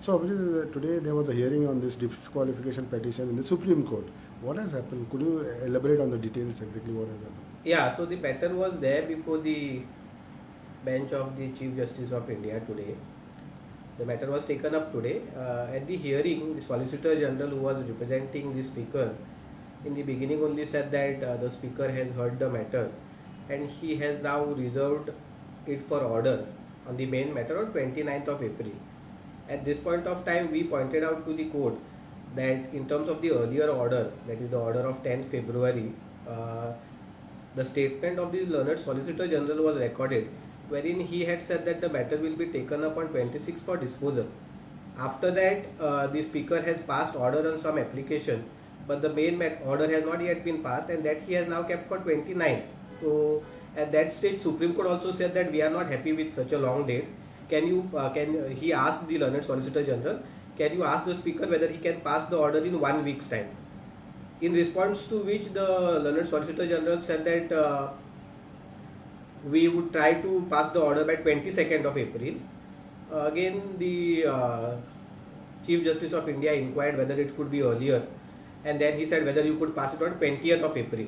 So, Abhijit, today there was a hearing on this disqualification petition in the Supreme Court. What has happened? Could you elaborate on the details exactly what has happened? Yeah, so the matter was there before the bench of the Chief Justice of India today. The matter was taken up today. At the hearing, the Solicitor General who was representing the Speaker in the beginning only said that the Speaker has heard the matter and he has now reserved it for order on the main matter on 29th of April. At this point of time, we pointed out to the court that in terms of the earlier order, that is the order of 10th February, the statement of the learned Solicitor General was recorded, wherein he had said that the matter will be taken up on 26 for disposal. After that, the Speaker has passed order on some application, but the main order has not yet been passed, and that he has now kept for 29th. So at that stage, Supreme Court also said that we are not happy with such a long date. He asked the learned Solicitor General, can you ask the Speaker whether he can pass the order in 1 week's time? In response to which the learned Solicitor General said that we would try to pass the order by 22nd of April. Again, the Chief Justice of India inquired whether it could be earlier, and then he said whether you could pass it on 20th of April,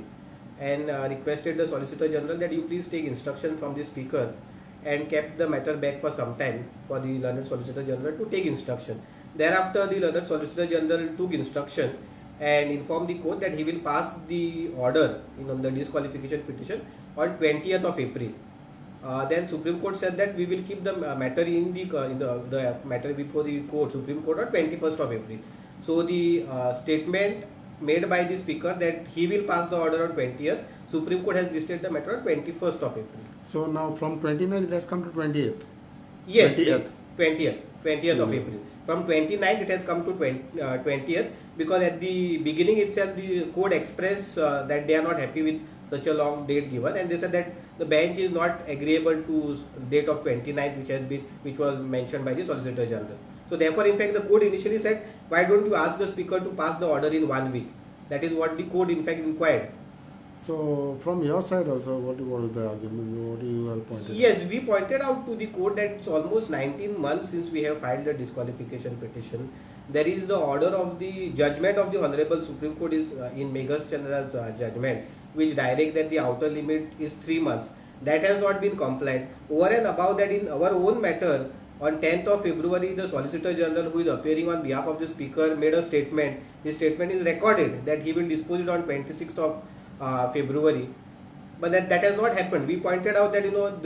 and requested the Solicitor General that you please take instruction from the Speaker, and kept the matter back for some time for the learned Solicitor General to take instruction. Thereafter, the learned Solicitor General took instruction and informed the court that he will pass the order on the disqualification petition on 20th of April. Then Supreme Court said that we will keep the matter in the matter before the court, Supreme Court, on 21st of April. So the statement made by the Speaker that he will pass the order on 20th, Supreme Court has listed the matter on 21st of April. So now from 29th it has come to 20th. Yes, 20th. 20th of April. From 29th it has come to 20th, because at the beginning itself the court expressed that they are not happy with such a long date given, and they said that the bench is not agreeable to date of 29th which was mentioned by the Solicitor General. So therefore, in fact, the court initially said, why don't you ask the Speaker to pass the order in 1 week? That is what the court in fact inquired. So from your side also, what was the argument? What do you have pointed? Yes, we pointed out to the court that it's almost 19 months since we have filed the disqualification petition. There is the order of the judgment of the Honorable Supreme Court is in Meghas Chandra's judgment, which direct that the outer limit is 3 months. That has not been complied. Over and above that, in our own matter, on 10th of February, the Solicitor General, who is appearing on behalf of the Speaker, made a statement. His statement is recorded that he will dispose it on 26th of February, but that has not happened. We pointed out that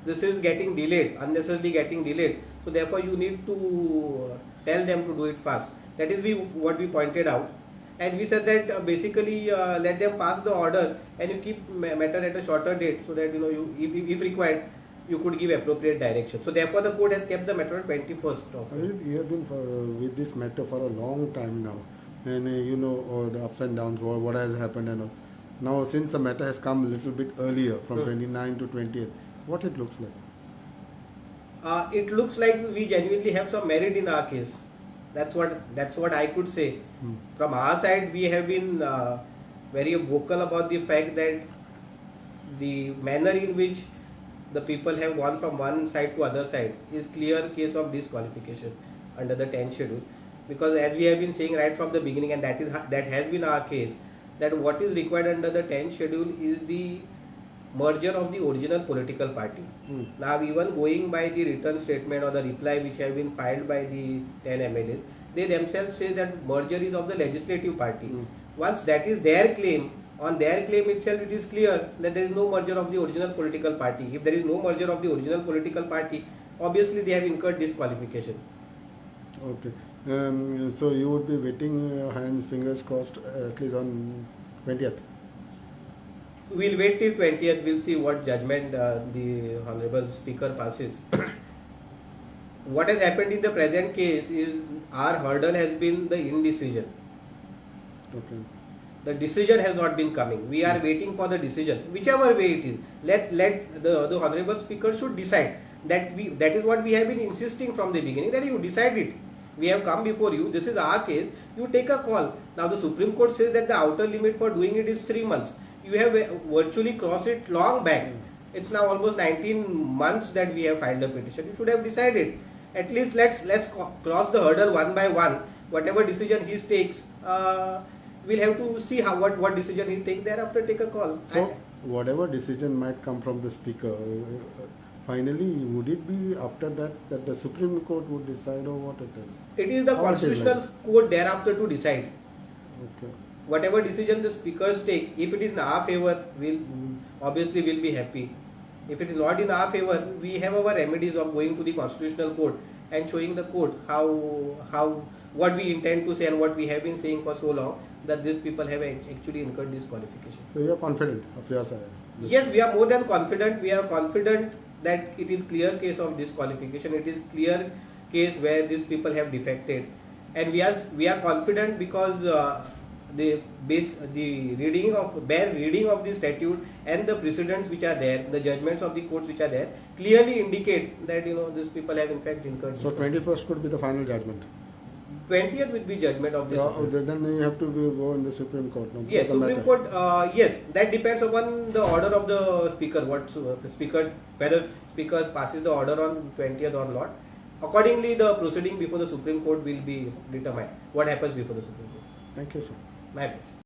this is getting delayed, unnecessarily getting delayed. So therefore, you need to tell them to do it fast. That is what we pointed out, and we said that basically let them pass the order and you keep matter at a shorter date, so that you if required you could give appropriate direction. So therefore, the court has kept the matter on 21st of. You have been with this matter for a long time now, and the ups and downs, what has happened, and all. Now, since the matter has come a little bit earlier, from 29 to 20th, what it looks like? It looks like we genuinely have some merit in our case. That's what I could say. From our side, we have been very vocal about the fact that the manner in which the people have gone from one side to other side is clear case of disqualification under the 10th schedule. Because as we have been saying right from the beginning, and that has been our case, that what is required under the 10th schedule is the merger of the original political party. Now, even going by the written statement or the reply which have been filed by the 10 MLAs, they themselves say that merger is of the legislative party. Once that is their claim, on their claim itself it is clear that there is no merger of the original political party. If there is no merger of the original political party, obviously they have incurred disqualification. Okay. So you would be waiting, hands, fingers crossed, at least on 20th. We'll wait till 20th. We'll see what judgment the Honorable Speaker passes. What has happened in the present case is our hurdle has been the indecision. Okay. The decision has not been coming. We are waiting for the decision, whichever way it is. Let the Honorable Speaker should decide. That is what we have been insisting from the beginning, that you decide it. We have come before you, this is our case, you take a call. Now the Supreme Court says that the outer limit for doing it is 3 months. You have virtually crossed it long back. It's now almost 19 months that we have filed the petition. You should have decided. At least let's cross the hurdle one by one. Whatever decision he takes, we'll have to see what decision he takes. Thereafter, take a call. So whatever decision might come from the speaker, finally, would it be after that the Supreme Court would decide, or what it is? It is the How it is constitutional like? court thereafter to decide. Okay. Whatever decision the speakers take, if it is in our favor, we'll be happy. If it is not in our favor, we have our remedies of going to the constitutional court and showing the court how what we intend to say and what we have been saying for so long, that these people have actually incurred disqualification. So you are confident of your side? Yes, we are more than confident. We are confident that it is clear case of disqualification. It is clear case where these people have defected, and we are confident because the reading of the statute and the precedents which are there, the judgments of the courts which are there, clearly indicate that these people have in fact incurred. So 21st could be the final judgment. 20th will be judgment of this. Then you have to go in the Supreme Court. No? Yes, Supreme Court. Yes, that depends upon the order of the speaker. Whether speaker passes the order on 20th or not. Accordingly, the proceeding before the Supreme Court will be determined. What happens before the Supreme Court? Thank you, sir. My pleasure.